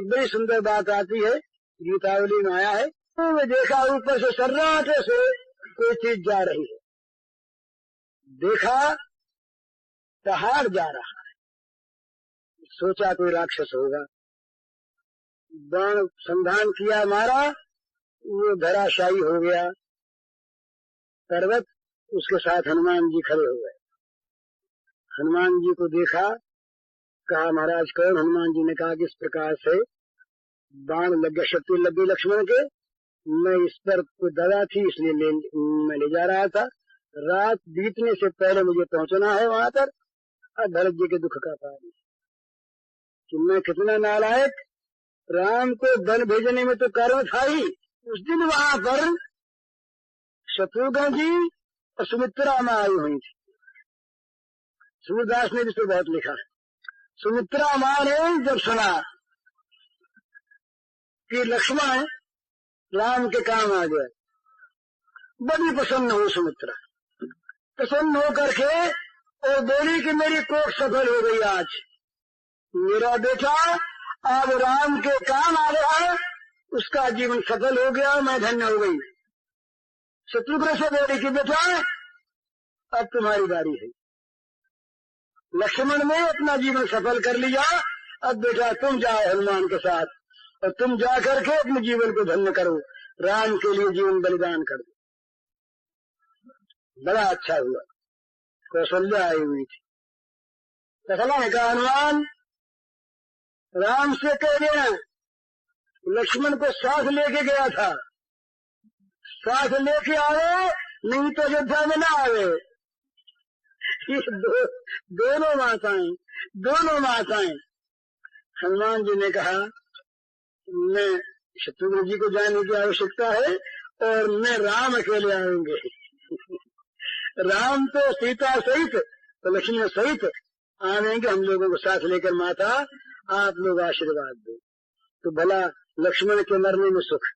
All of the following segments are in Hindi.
एक बड़ी सुंदर बात आती है, गीतावली में आया है, तो मैं देखा ऊपर से सर्राटे से कोई चीज जा रही है, देखा पहाड़ जा रहा है, सोचा कोई राक्षस होगा, बाण संधान किया, मारा, वो धराशायी हो गया पर्वत, उसके साथ हनुमान जी खड़े हो गए। हनुमान जी को देखा, कहा महाराज कौन? हनुमान जी ने कहा कि इस प्रकार से बाण लग गया, शत्रु लग गई लक्ष्मण के, मैं इस पर कोई दवा थी इसलिए मैं ले जा रहा था, रात बीतने से पहले मुझे पहुंचना है वहां पर। और भरत जी के दुख का पानी कि मैं कितना नालायक, राम को धन भेजने में तो कर्म था ही। उस दिन वहां पर शत्रुघ्न जी और सुमित्रा माँ आई हुई थी। सूरदास ने भी तो बहुत लिखा है। सुमित्रा माँ ने जब सुना कि लक्ष्मण राम के काम आ गया, बड़ी प्रसन्न हुई सुमित्रा। प्रसन्न होकर के और बोली कि मेरी कोख सफल हो गई, आज मेरा बेटा अब राम के काम आ गया, उसका जीवन सफल हो गया, मैं धन्य हो गई। शत्रुघ्न से बोली कि बेटा अब तुम्हारी बारी है, लक्ष्मण ने अपना जीवन सफल कर लिया, अब बेटा तुम जाओ हनुमान के साथ और तुम जा करके अपने जीवन को धन्य करो, राम के लिए जीवन बलिदान कर दो। बड़ा अच्छा हुआ। कौशल्या आई हुई थी। कौशल्या ने कहा हनुमान राम से कह देना लक्ष्मण को साथ लेके गया था, साथ लेके आवे, नहीं तो अयोध्या में ना आवे। ये दोनों माताएं। हनुमान जी ने कहा मैं शत्रुघ्न जी को जाने की आवश्यकता है और मैं राम अकेले आएंगे। राम तो सीता सहित तो लक्ष्मण सहित आएंगे, हम लोगों को साथ लेकर माता आप लोग आशीर्वाद दो। तो भला लक्ष्मण के मरने में सुख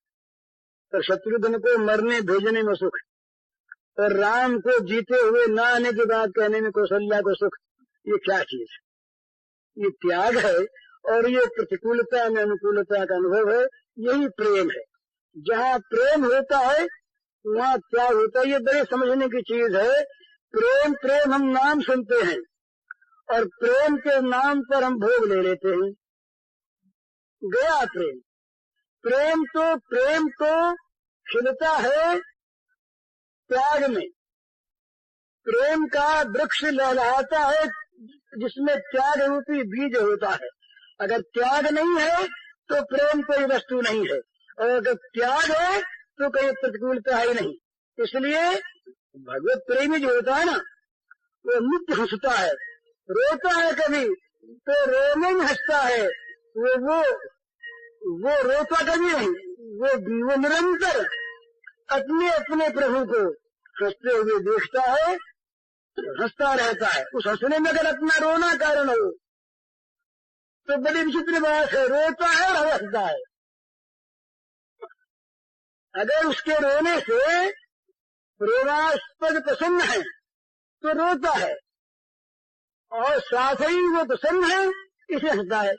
और शत्रुघ्न को मरने भेजने में सुख और राम को जीते हुए न आने की बात कहने में कौशल्या को सुख, ये क्या चीज है? ये त्याग है और ये प्रतिकूलता में अनुकूलता का अनुभव है। यही प्रेम है। जहाँ प्रेम होता है वहाँ त्याग होता है। ये बड़े समझने की चीज है। प्रेम हम नाम सुनते हैं और प्रेम के नाम पर हम भोग ले लेते हैं। गया प्रेम तो खिलता है त्याग में। प्रेम का वृक्ष लहलहाता है जिसमें त्याग रूपी बीज होता है। अगर त्याग नहीं है तो प्रेम कोई वस्तु नहीं है, और अगर त्याग है तो कोई प्रतिकूलता ही नहीं। इसलिए भगवत प्रेमी जो होता है ना, वो नित्य हंसता है, रोता है कभी तो रोने में हंसता है। वो रोता कभी नहीं, वो निरंतर अपने अपने प्रभु को हंसते हुए देखता है, हंसता रहता है। उस हंसने में अगर अपना रोना कारण हो तो बड़ी विचित्र बात है। रोता है और हंसता है। अगर उसके रोने से प्रेमास्पद प्रसन्न है तो रोता है, और साथ ही वो प्रसन्न है इसे हंसता है।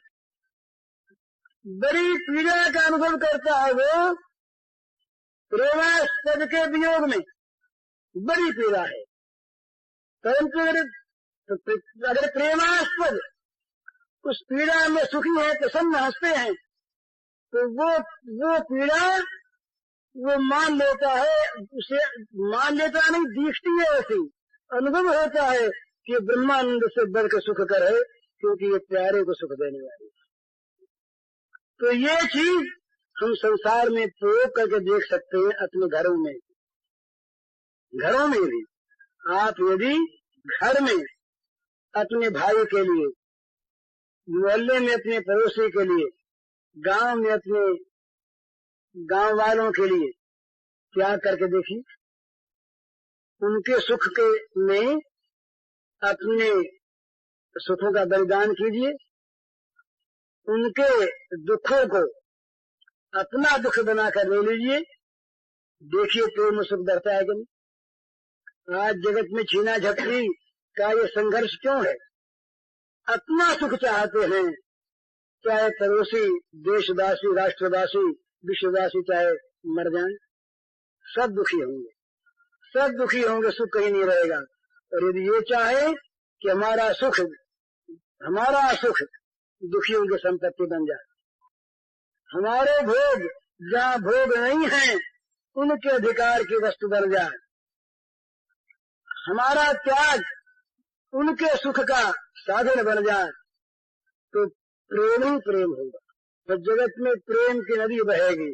बड़ी पीड़ा का अनुभव करता है वो, प्रेमास्पद के वियोग में बड़ी पीड़ा है। परंतु अगर प्रेमास्पद उस पीड़ा में सुखी है, प्रसन्न हंसते हैं, तो वो पीड़ा वो मान लेता है। उसे मान लेता नहीं, दिखती है ऐसी, अनुभव होता है कि ब्रह्मानंद से बढ़कर सुख कर है, क्योंकि ये प्यारे को सुख देने वाली। तो ये चीज हम संसार में प्रयोग करके देख सकते हैं। अपने घरों में भी आप यदि घर में अपने भाई के लिए, मोहल्ले में अपने पड़ोसी के लिए, गांव में अपने गांव वालों के लिए क्या करके देखिए, उनके सुख के में अपने सुखों का बलिदान कीजिए, उनके दुखों को अपना दुख बनाकर ले लीजिए। देखिए प्रेम सुख बढ़ता है कि नहीं। आज जगत में छीना झपटी का ये संघर्ष क्यों है? अपना सुख चाहते हैं चाहे पड़ोसी, देशवासी, राष्ट्रवासी, विश्ववासी चाहे मर जाएं, सब दुखी होंगे, सब दुखी होंगे, सुख कहीं नहीं रहेगा। और यदि ये चाहे कि हमारा सुख दुखियों की संपत्ति बन जाए, हमारे भोग जहाँ भोग नहीं है उनके अधिकार की वस्तु बन जाए, हमारा त्याग उनके सुख का साधन बन जाए, तो प्रेम ही प्रेम होगा। तो जगत में प्रेम की नदी बहेगी।